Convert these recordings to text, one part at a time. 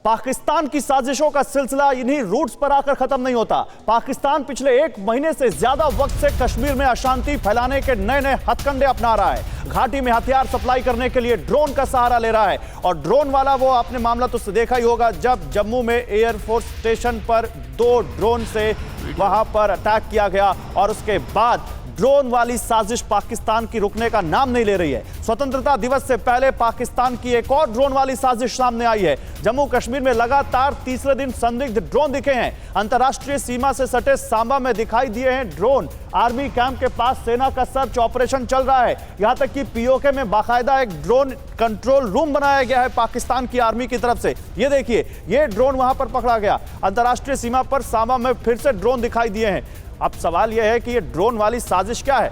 पाकिस्तान की साजिशों का सिलसिला इन्हीं रूट्स पर आकर खत्म नहीं होता। पाकिस्तान पिछले 1 महीने से ज्यादा वक्त से कश्मीर में अशांति फैलाने के नए नए हथकंडे अपना रहा है। घाटी में हथियार सप्लाई करने के लिए ड्रोन का सहारा ले रहा है। और ड्रोन वाला वो आपने मामला तो देखा ही होगा, जब जम्मू में एयरफोर्स स्टेशन पर 2 ड्रोन से वहां पर अटैक किया गया और उसके बाद ड्रोन वाली साजिश पाकिस्तान की रुकने का नाम नहीं ले रही है। स्वतंत्रता दिवस से पहले पाकिस्तान की एक और ड्रोन वाली साजिश सामने आई है। जम्मू कश्मीर में लगातार तीसरे दिन संदिग्ध ड्रोन दिखे हैं। अंतर्राष्ट्रीय सीमा से सटे सांबा में दिखाई दिए हैं ड्रोन। आर्मी कैंप के पास सेना का सर्च ऑपरेशन चल रहा है। यहां तक कि पीओके में बाकायदा एक ड्रोन कंट्रोल रूम बनाया गया है पाकिस्तान की आर्मी की तरफ से। ये देखिए, ये ड्रोन वहां पर पकड़ा गया। अंतर्राष्ट्रीय सीमा पर सांबा में फिर से ड्रोन दिखाई दिए हैं। अब सवाल यह है कि ये ड्रोन वाली साजिश क्या है?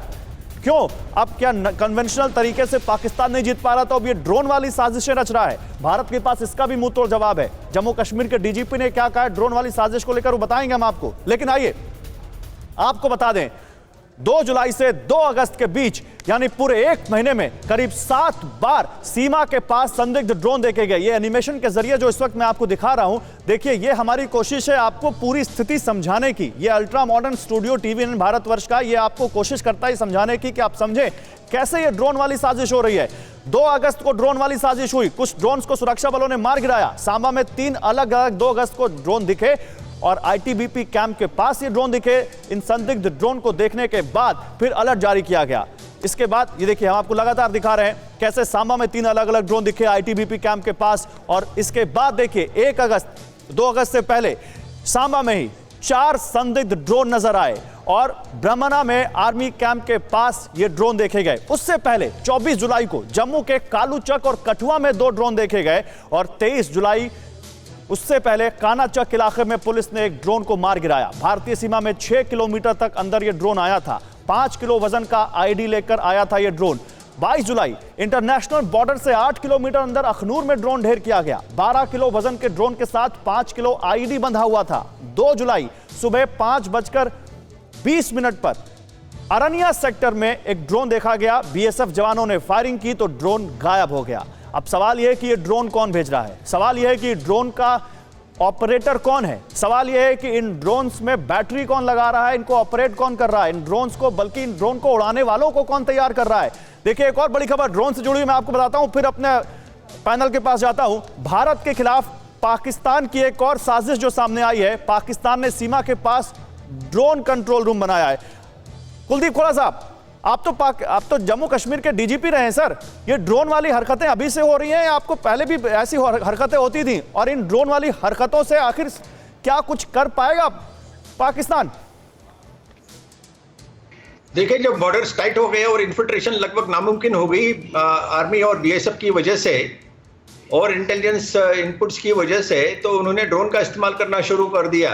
क्यों अब क्या कन्वेंशनल तरीके से पाकिस्तान नहीं जीत पा रहा, तो अब ये ड्रोन वाली साजिशें रच रहा है? भारत के पास इसका भी मुंह तोड़ जवाब है। जम्मू कश्मीर के डीजीपी ने क्या कहा है ड्रोन वाली साजिश को लेकर, वो बताएंगे हम आपको। लेकिन आइए आपको बता दें, 2 जुलाई से 2 अगस्त के बीच यानी पूरे 1 महीने में करीब 7 बार सीमा के पास संदिग्ध ड्रोन देखे गए। ये एनिमेशन के जरिए जो इस वक्त मैं आपको दिखा रहा हूं, देखिए, ये हमारी कोशिश है आपको पूरी स्थिति समझाने की। ये ultra modern studio TV Bharatvarsh का ये आपको कोशिश करता है समझाने की कि आप समझें कैसे ये ड्रोन वाली साजिश हो रही है। 2 अगस्त को ड्रोन वाली साजिश हुई, कुछ ड्रोन को सुरक्षा बलों ने मार गिराया। सांबा में 3 अलग अलग 2 अगस्त को ड्रोन दिखे और आईटीबीपी कैंप के पास ये ड्रोन दिखे। इन संदिग्ध ड्रोन को देखने के बाद फिर अलर्ट जारी किया गया। इसके बाद ये देखिए, हम आपको लगातार दिखा रहे हैं कैसे सांबा में 3 अलग अलग ड्रोन दिखे आईटीबीपी कैंप के पास। और इसके बाद देखिए 1 अगस्त 2 अगस्त से पहले सांबा में ही 4 संदिग्ध ड्रोन नजर आए और ब्रह्मणा में आर्मी कैंप के पास ये ड्रोन देखे गए। उससे पहले 24 जुलाई को जम्मू के कालूचक और कठुआ में 2 ड्रोन देखे गए और 23 जुलाई उससे पहले कानाचक इलाके में पुलिस ने एक ड्रोन को मार गिराया। भारतीय सीमा में 6 किलोमीटर तक अंदर यह ड्रोन आया था। 5 किलो वजन का आईडी लेकर आया था यह ड्रोन। 22 जुलाई इंटरनेशनल बॉर्डर से 8 किलोमीटर अंदर अखनूर में ड्रोन ढेर किया गया। 12 किलो वजन के ड्रोन के साथ 5 किलो आईडी बंधा हुआ था। 2 जुलाई सुबह 5:20 पर अरनिया सेक्टर में एक ड्रोन देखा गया। बीएसएफ जवानों ने फायरिंग की तो ड्रोन गायब हो गया। अब सवाल यह है कि ये ड्रोन कौन भेज रहा है? सवाल यह है कि ड्रोन का ऑपरेटर कौन है? सवाल यह है कि इन ड्रोन्स में बैटरी कौन लगा रहा है? इनको ऑपरेट कौन कर रहा है? इन ड्रोन्स को, बल्कि इन ड्रोन को उड़ाने वालों को कौन तैयार कर रहा है? देखिए, एक और बड़ी खबर ड्रोन से जुड़ी मैं आपको बताता हूं, फिर अपने पैनल के पास जाता हूं। भारत के खिलाफ पाकिस्तान की एक और साजिश जो सामने आई है। पाकिस्तान ने सीमा के पास ड्रोन कंट्रोल रूम बनाया है। कुलदीप खोड़ा साहब, आप तो जम्मू कश्मीर के डीजीपी रहे हैं सर। ये ड्रोन वाली हरकतें अभी से हो रही हैं या आपको पहले भी ऐसी हरकतें होती थी? और इन ड्रोन वाली हरकतों से आखिर क्या कुछ कर पाएगा पाकिस्तान? देखिए, जब बॉर्डर्स टाइट हो गए और इन्फिल्ट्रेशन लगभग नामुमकिन हो गई आर्मी और बीएसएफ की वजह से और इंटेलिजेंस इनपुट्स की वजह से, तो उन्होंने ड्रोन का इस्तेमाल करना शुरू कर दिया।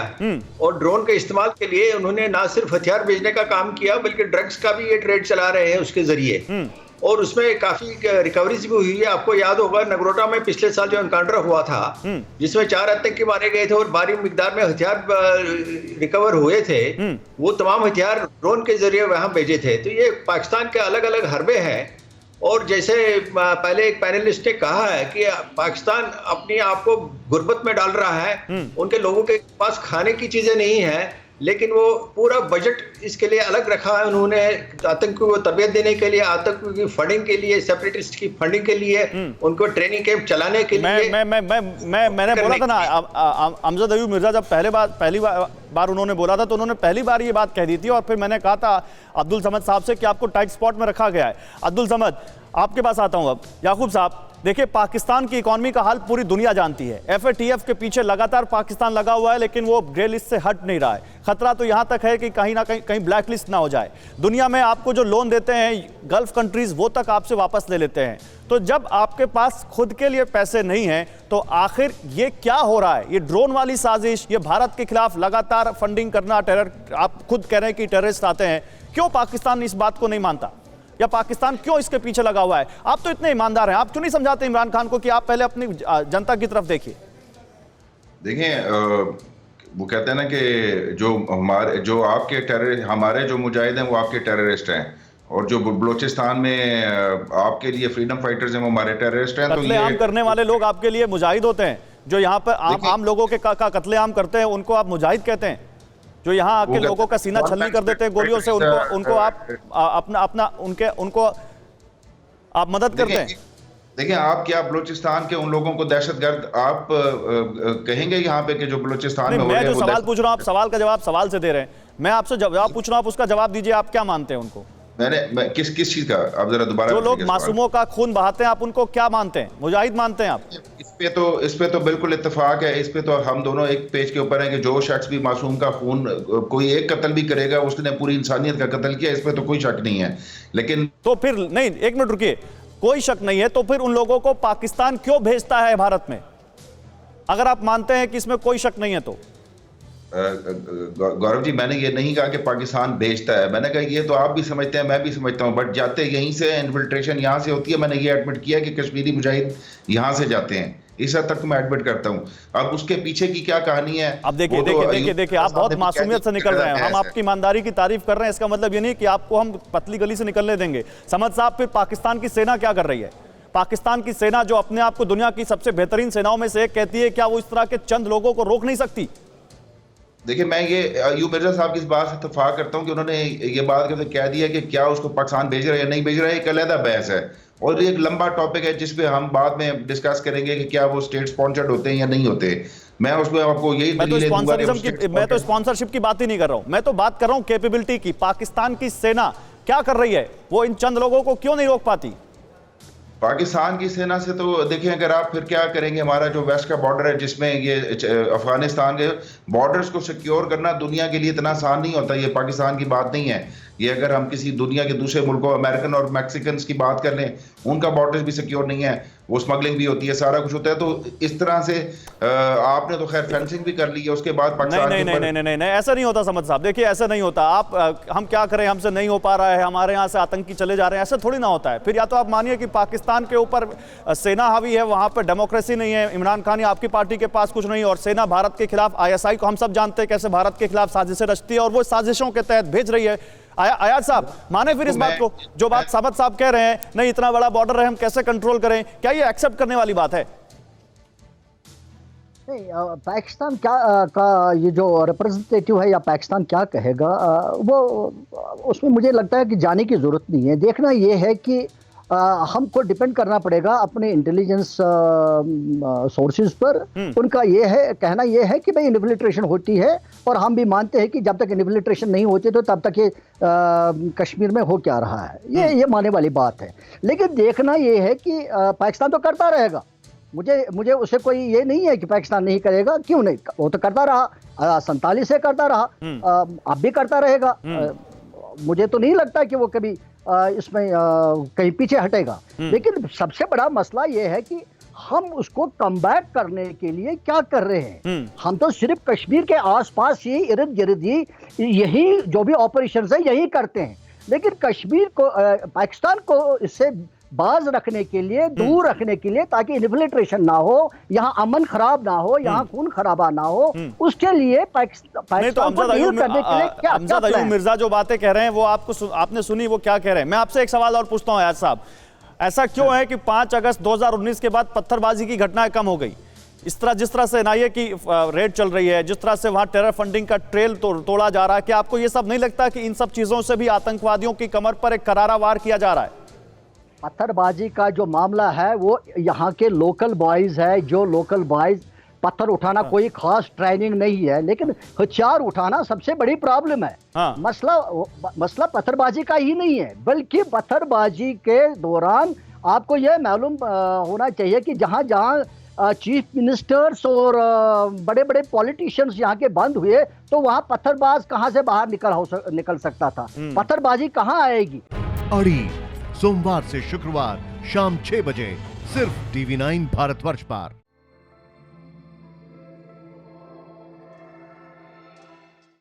और ड्रोन के इस्तेमाल के लिए उन्होंने ना सिर्फ हथियार भेजने का काम किया, बल्कि ड्रग्स का भी ये ट्रेड चला रहे हैं उसके जरिए। और उसमें काफी रिकवरीज भी हुई है। आपको याद होगा नगरोटा में पिछले साल जो एनकाउंटर हुआ था, जिसमें 4 आतंकी मारे गए थे और भारी मिकदार में हथियार रिकवर हुए थे, वो तमाम हथियार ड्रोन के जरिए वहां भेजे थे। तो ये पाकिस्तान के अलग अलग हरबे हैं। और जैसे पहले एक पैनलिस्ट ने कहा है कि पाकिस्तान अपने आप को गुर्बत में डाल रहा है। उनके लोगों के पास खाने की चीजें नहीं है, लेकिन वो पूरा बजट इसके लिए अलग रखा है उन्होंने, आतंकियों को तरबियत देने के लिए, आतंकियों की फंडिंग के लिए, सेपरेटिस्ट की फंडिंग के लिए, उनको ट्रेनिंग कैंप चलाने के लिए। मैंने बोला था ना, अमजद अयूब मिर्जा जब पहली बार उन्होंने बोला था तो उन्होंने पहली बार ये बात कह दी थी। और फिर मैंने कहा था अब्दुल समद साहब से कि आपको टाइट स्पॉट में रखा गया है। अब्दुल समद, आपके पास आता हूं अब। याकूब साहब, देखिए, पाकिस्तान की इकोनॉमी का हाल पूरी दुनिया जानती है। एफएटीएफ के पीछे लगातार पाकिस्तान लगा हुआ है, लेकिन वो ग्रे लिस्ट से हट नहीं रहा है। खतरा तो यहां तक है कि कहीं ना कहीं ब्लैक लिस्ट ना हो जाए। दुनिया में आपको जो लोन देते हैं गल्फ कंट्रीज, वो तक आपसे वापस ले लेते हैं। तो जब आपके पास खुद के लिए पैसे नहीं हैं, तो आखिर ये क्या हो रहा है? ये ड्रोन वाली साजिश, ये भारत के खिलाफ लगातार फंडिंग करना, टेरर, आप खुद कह रहे हैं कि टेररिस्ट आते हैं। क्यों पाकिस्तान इस बात को नहीं मानता, या पाकिस्तान क्यों इसके पीछे लगा हुआ है? आप तो इतने ईमानदार हैं, आप क्यों नहीं समझाते इमरान खान को कि आप पहले अपनी जनता की तरफ देखिए? देखिए, वो कहते हैं ना कि जो आपके हमारे जो मुजाहिद हैं वो आपके टेररिस्ट हैं, और जो बलोचिस्तान में आपके लिए फ्रीडम फाइटर्स हैं वो हमारे टेररिस्ट हैं। तो ये करने वाले लोग आपके लिए मुजाहिद होते हैं? जो यहाँ पर आम लोगों के का कत्लेआम करते हैं उनको आप मुजाहिद कहते हैं? जो यहाँ आके लोगों का सीना छलनी कर देते हैं गोलियों से, उनको आप उनको आप मदद करते हैं? देखिए, आप क्या बलूचिस्तान के उन लोगों को दहशतगर्द आप कहेंगे यहाँ पे कि जो बलूचिस्तान में हो रहे हैं? मैं जो सवाल पूछ रहा हूँ, आप सवाल का जवाब सवाल से दे रहे हैं, मैं आपसे जवाब पूछ रहा हूँ, आप उसका जवाब दीजिए। आप क्या मानते हैं उनको? मैं किस चीज का? आप जरा दोबारा। जो लोग मासूमों का खून बहाते हैं, आप उनको क्या मानते हैं? मुजाहिद मानते हैं आप? इस पे तो बिल्कुल इत्तेफाक है। इस पे तो हम दोनों एक पेज के ऊपर हैं कि जो शख्स भी मासूम का खून कोई एक कत्ल भी करेगा, उसने पूरी इंसानियत का कत्ल किया, इस पे तो कोई शक नहीं है। लेकिन तो फिर नहीं, एक मिनट रुकिए, कोई शक नहीं है तो फिर उन लोगों को पाकिस्तान क्यों भेजता है भारत में, अगर आप मानते हैं कि इसमें कोई शक नहीं है तो? गौरव जी, मैंने ये नहीं कहा कि पाकिस्तान भेजता है। मैंने कहा ये तो आप भी समझते हैं, मैं भी समझता हूं, बट जाते यहीं से, इन्फिल्ट्रेशन यहां से होती है। मैंने ये एडमिट किया कि कश्मीरी मुजाहिद यहां से जाते हैं, इस हद तक मैं एडमिट करता हूं। अब उसके पीछे की क्या कहानी है? अब देखिए, आप बहुत मासूमियत से निकल रहे हैं। हम आपकी ईमानदारी की तारीफ कर रहे हैं, इसका मतलब ये नहीं कि आपको हम पतली गली से निकलने देंगे। समझ साहब, फिर पाकिस्तान की सेना क्या कर रही है? पाकिस्तान की सेना जो अपने आप को दुनिया की सबसे बेहतरीन सेनाओं में से एक कहती है, क्या वो इस तरह के चंद लोगों को रोक नहीं सकती? देखिए, मैं ये अयूब मिर्जा साहब की इस बात से इत्तेफाक करता हूं कि उन्होंने ये बात करके कह दिया कि क्या उसको पाकिस्तान भेज रहा है या नहीं भेज रहा है, एक अलग बहस है और एक लंबा टॉपिक है जिस पे हम बाद में डिस्कस करेंगे कि क्या वो स्टेट स्पॉन्सर्ड होते हैं या नहीं होते। मैं उसमें आपको यही मैं तो स्पॉन्सरशिप की बात ही नहीं कर रहा हूं, मैं तो बात कर रहा हूं कैपेबिलिटी की। पाकिस्तान की सेना क्या कर रही है? वो इन चंद लोगों को क्यों नहीं रोक पाती? पाकिस्तान की सेना से तो देखिए, अगर आप फिर क्या करेंगे, हमारा जो वेस्ट का बॉर्डर है जिसमें ये अफगानिस्तान के बॉर्डर्स को सिक्योर करना दुनिया के लिए इतना आसान नहीं होता। ये पाकिस्तान की बात नहीं है। ये अगर हम किसी दुनिया के दूसरे मुल्कों, अमेरिकन और मैक्सिकन की बात कर लें, उनका बॉर्डर्स भी सिक्योर नहीं है, वो स्मगलिंग भी होती है, सारा कुछ होता है। तो इस तरह से आपने तो खैर फेंसिंग भी कर ली है, उसके बाद पाकिस्तान नहीं, ऐसा नहीं होता समझ साहब। देखिए, ऐसा नहीं होता। आप हम क्या करें, हमसे नहीं हो पा रहा है, हमारे यहाँ से आतंकी चले जा रहे हैं, ऐसा थोड़ी ना होता है। फिर या तो आप मानिए कि पाकिस्तान के ऊपर सेना हावी है, वहां पर डेमोक्रेसी नहीं है, इमरान खान या आपकी पार्टी के पास कुछ नहीं, और सेना भारत के खिलाफ, ISI को हम सब जानते हैं कैसे भारत के खिलाफ साजिशें रचती है और वो साजिशों के तहत भेज रही है। आयाज साहब, माने फिर इस बात को, जो बात सामत साहब कह रहे हैं, नहीं इतना बड़ा बॉर्डर है, हम कैसे कंट्रोल करें, क्या ये एक्सेप्ट करने वाली बात है? नहीं, पाकिस्तान क्या का ये जो रिप्रेजेंटेटिव है या पाकिस्तान क्या कहेगा, वो उसमें मुझे लगता है कि जाने की ज़रूरत नहीं है। देखना ये है कि हमको डिपेंड करना पड़ेगा अपने इंटेलिजेंस सोर्सेज पर। उनका ये है, कहना ये है कि भाई इन्फिल्ट्रेशन होती है, और हम भी मानते हैं कि जब तक इन्फिल्ट्रेशन नहीं होती तो तब तक ये कश्मीर में हो क्या रहा है, ये मानने वाली बात है। लेकिन देखना ये है कि पाकिस्तान तो करता रहेगा। मुझे उससे कोई ये नहीं है कि पाकिस्तान नहीं करेगा, क्यों नहीं, वो तो करता रहा, 47 से करता रहा, अब भी करता रहेगा। मुझे तो नहीं लगता कि वो कभी इसमें कहीं पीछे हटेगा। लेकिन सबसे बड़ा मसला ये है कि हम उसको कमबैक करने के लिए क्या कर रहे हैं। हम तो सिर्फ कश्मीर के आसपास ही, इर्द गिर्द ही, यही जो भी ऑपरेशंस है यही करते हैं। लेकिन कश्मीर को, पाकिस्तान को इससे बाज रखने के लिए, दूर रखने के लिए, ताकि इन्फिल्ट्रेशन ना हो, यहाँ अमन खराब ना हो, यहाँ खून खराबा ना हो, उसके लिए पाकिस्तान को डील करने के लिए क्या अमजद अयूब मिर्जा जो बातें कह रहे हैं वो आपने सुनी, वो क्या कह रहे हैं? मैं आपसे एक सवाल और पूछता हूँ आयाज साहब, ऐसा क्यों है कि 5 अगस्त 2019 के बाद पत्थरबाजी की घटनाएं कम हो गई? इस तरह, जिस तरह से NIA की रेड चल रही है, जिस तरह से वहां टेरर फंडिंग का ट्रेल तोड़ा जा रहा है, क्या आपको ये सब नहीं लगता कि इन सब चीजों से भी आतंकवादियों की कमर पर एक करारा वार किया जा रहा है? पत्थरबाजी का जो मामला है वो यहाँ के लोकल बॉयज है, जो लोकल बॉयज, पत्थर उठाना कोई खास ट्रेनिंग नहीं है, लेकिन हथियार उठाना सबसे बड़ी प्रॉब्लम है। मसला पत्थरबाजी का ही नहीं है, बल्कि पत्थरबाजी के दौरान आपको यह मालूम होना चाहिए कि जहाँ जहाँ चीफ मिनिस्टर्स और बड़े बड़े पॉलिटिशियंस यहाँ के बंद हुए, तो वहाँ पत्थरबाज कहाँ से बाहर निकल सकता था? पत्थरबाजी कहाँ आएगी? अड़ी सोमवार से शुक्रवार शाम 6 बजे सिर्फ TV9 भारतवर्ष पर।